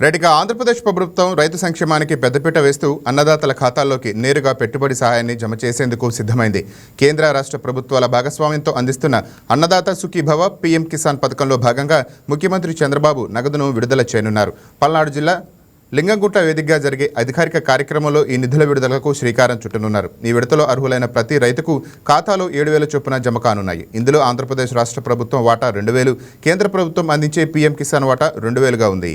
రైట్గా ఆంధ్రప్రదేశ్ ప్రభుత్వం రైతు సంక్షేమానికి పెద్దపీట వేస్తూ అన్నదాతల ఖాతాల్లోకి నేరుగా పెట్టుబడి సహాయాన్ని జమ చేసేందుకు సిద్ధమైంది. కేంద్ర రాష్ట్ర ప్రభుత్వాల భాగస్వామ్యంతో అందిస్తున్న అన్నదాత సుఖీభవ పీఎం కిసాన్ పథకంలో భాగంగా ముఖ్యమంత్రి చంద్రబాబు నగదును విడుదల చేయనున్నారు. పల్నాడు జిల్లా లింగంగుట్ట వేదికగా జరిగే అధికారిక కార్యక్రమంలో ఈ నిధుల విడుదలకు శ్రీకారం చుట్టనున్నారు. ఈ విడతలో అర్హులైన ప్రతి రైతుకు ఖాతాలో 7,000 చొప్పున జమ కానున్నాయి. ఇందులో ఆంధ్రప్రదేశ్ రాష్ట్ర ప్రభుత్వం వాటా 2,000, కేంద్ర ప్రభుత్వం అందించే పీఎం కిసాన్ వాటా 2,000గా ఉంది.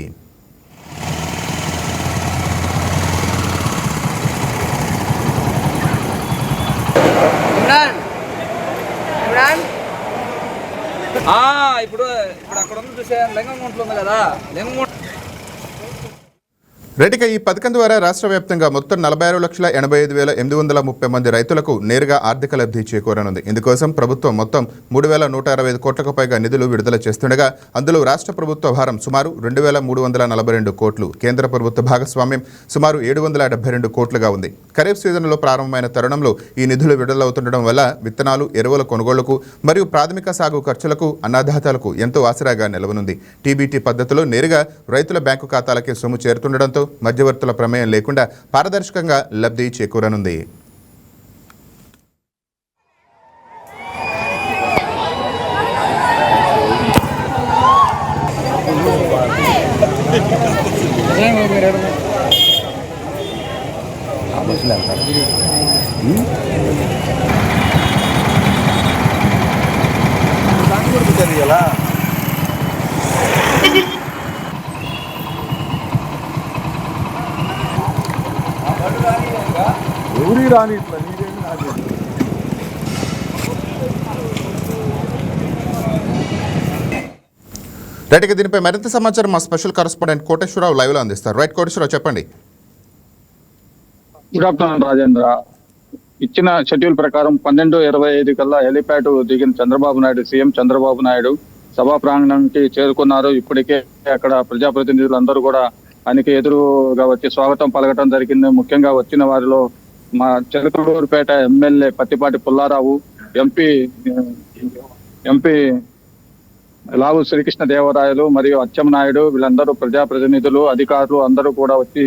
ఇప్పుడు అక్కడ ఉంది చూసే లింగంగుంటలో ఉంది కదా, లింగంగుంట రైట్గా ఈ పథకం ద్వారా రాష్ట్ర వ్యాప్తంగా మొత్తం 46,85,830 మంది రైతులకు నేరుగా ఆర్థిక లబ్ధి చేకూరనుంది. ఇందుకోసం ప్రభుత్వం మొత్తం 3,165 కోట్లకు పైగా నిధులు విడుదల చేస్తుండగా అందులో రాష్ట్ర ప్రభుత్వ భారం సుమారు 2,342 కోట్లు, కేంద్ర ప్రభుత్వ భాగస్వామ్యం సుమారు 772 కోట్లుగా ఉంది. ఖరీఫ్ సీజన్లో ప్రారంభమైన తరుణంలో ఈ నిధులు విడుదలవుతుండడం వల్ల విత్తనాలు, ఎరువుల కొనుగోళ్లకు మరియు ప్రాథమిక సాగు ఖర్చులకు అన్నదాతలకు ఎంతో ఆసరాగా నిలవనుంది. టీబీటీ పద్ధతిలో నేరుగా రైతుల బ్యాంకు ఖాతాలకే సొమ్ము చేరుతుండడంతో మధ్యవర్తుల ప్రమేయం లేకుండా పారదర్శకంగా లబ్ధి చేకూరనుంది. రైట్గా దీనిపై మరింత సమాచారం మా స్పెషల్ కరెస్పాండెంట్ కోటేశ్వరరావు లైవ్ లో అందిస్తారు. రైట్ కోటేశ్వరరావు, చెప్పండి. Good afternoon Rajendra. ఇచ్చిన షెడ్యూల్ ప్రకారం 12:25 కల్లా హెలిప్యాడ్ దిగిన చంద్రబాబు నాయుడు, సీఎం చంద్రబాబు నాయుడు సభా ప్రాంగణానికి చేరుకున్నారు. ఇప్పటికే అక్కడ ప్రజాప్రతినిధులందరూ కూడా ఆయనకి ఎదురుగా వచ్చి స్వాగతం పలకటం జరిగింది. ముఖ్యంగా వచ్చిన వారిలో మా చిలకలూరుపేట ఎమ్మెల్యే పత్తిపాటి పుల్లారావు, ఎంపీ లావు శ్రీకృష్ణ దేవరాయలు మరియు అచ్చెన్నాయుడు, వీళ్ళందరూ ప్రజాప్రతినిధులు, అధికారులు అందరూ కూడా వచ్చి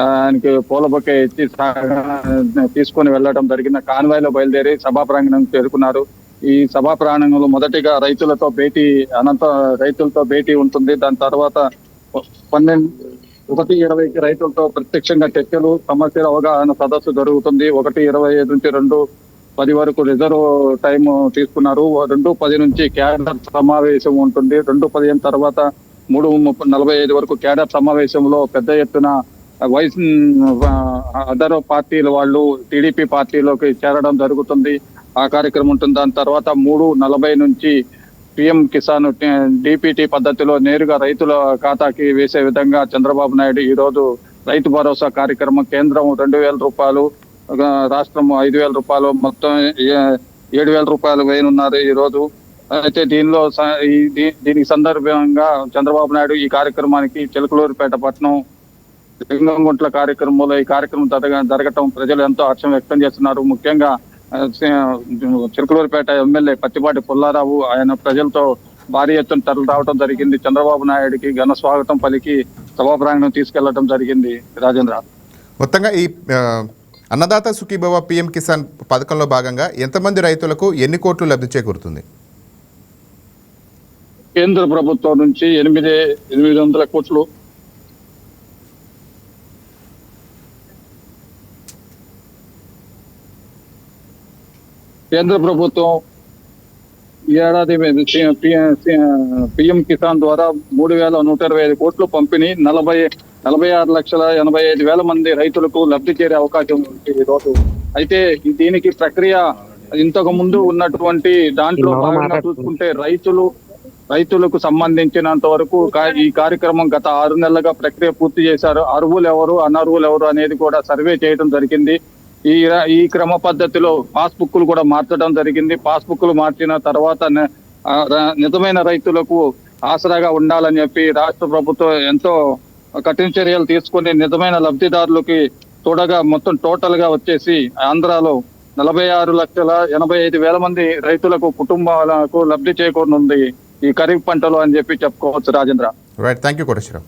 ఆయనకి పూల బొకే ఇచ్చి తీసుకొని వెళ్ళడం జరిగిన కాన్వాయ్లో బయలుదేరి సభా ప్రాంగణం చేరుకున్నారు. ఈ సభా ప్రాంగణంలో మొదటిగా రైతులతో భేటీ ఉంటుంది. దాని తర్వాత 1:20కి రైతులతో ప్రత్యక్షంగా చర్చలు, సమస్యల అవగాహన సదస్సు జరుగుతుంది. 1:25 నుంచి 2:10 వరకు రిజర్వ్ టైం తీసుకున్నారు. 2:10 నుంచి క్యాడర్ సమావేశం ఉంటుంది. 2:15 తర్వాత 3:45 వరకు క్యాడర్ సమావేశంలో పెద్ద ఎత్తున అదర్ పార్టీల వాళ్ళు టీడీపీ పార్టీలోకి చేరడం జరుగుతుంది. ఆ కార్యక్రమం ఉంటుంది. దాని తర్వాత 3:40 నుంచి పీఎం కిసాన్ డిపిటి పద్ధతిలో నేరుగా రైతుల ఖాతాకి వేసే విధంగా చంద్రబాబు నాయుడు ఈ రోజు రైతు భరోసా కార్యక్రమం, కేంద్రం 2,000 రూపాయలు, రాష్ట్రం 5,000 రూపాయలు, మొత్తం 7,000 రూపాయలు వేయనున్నారు ఈ రోజు. అయితే దీనికి సందర్భంగా చంద్రబాబు నాయుడు ఈ కార్యక్రమానికి చిలకలూరుపేట పట్టణం లింగంగుంట్ల కార్యక్రమంలో ఈ కార్యక్రమం జరగటం ప్రజలు ఎంతో హర్షం వ్యక్తం చేస్తున్నారు. ముఖ్యంగా చిలకలూరుపేట ఎమ్మెల్యే పత్తిపాటి పుల్లారావు ఆయన ప్రజలతో భారీ ఎత్తున తరలి రావడం జరిగింది. చంద్రబాబు నాయుడికి ఘన స్వాగతం పలికి సభా ప్రాంగణం తీసుకెళ్లడం జరిగింది. రాజేంద్ర, మొత్తంగా ఈ అన్నదాత సుఖీభవ పీఎం కిసాన్ పథకంలో భాగంగా ఎంతమంది రైతులకు ఎన్ని కోట్లు లబ్ధి చేకూరుతుంది? కేంద్ర ప్రభుత్వం నుంచి 800 కోట్లు, కేంద్ర ప్రభుత్వం ఈ ఏడాది పీఎం కిసాన్ ద్వారా 3,125 కోట్లు పంపిణీ, 46,85,000 మంది రైతులకు లబ్ధి చేరే అవకాశం ఉంది ఈ రోజు. అయితే దీనికి ప్రక్రియ ఇంతకు ముందు ఉన్నటువంటి దాంట్లో భాగంగా చూసుకుంటే రైతులకు సంబంధించినంత వరకు ఈ కార్యక్రమం గత 6 నెలలుగా ప్రక్రియ పూర్తి చేశారు. అర్హులు ఎవరు, అనర్హులు ఎవరు అనేది కూడా సర్వే చేయడం జరిగింది. ఈ క్రమ పద్ధతిలో పాస్బుక్లు కూడా మార్చడం జరిగింది. పాస్బుక్లు మార్చిన తర్వాత నిజమైన రైతులకు ఆసరాగా ఉండాలని చెప్పి రాష్ట్ర ప్రభుత్వం ఎంతో కఠిన చర్యలు తీసుకుని నిజమైన లబ్ధిదారులకి చూడగా మొత్తం టోటల్ గా వచ్చేసి ఆంధ్రాలో 46,85,000 మంది రైతులకు, కుటుంబాలకు లబ్ధి చేకూరనుంది ఈ ఖరీఫ్ పంటలో అని చెప్పి చెప్పుకోవచ్చు. Rajendra, right, thank you Koteswararao.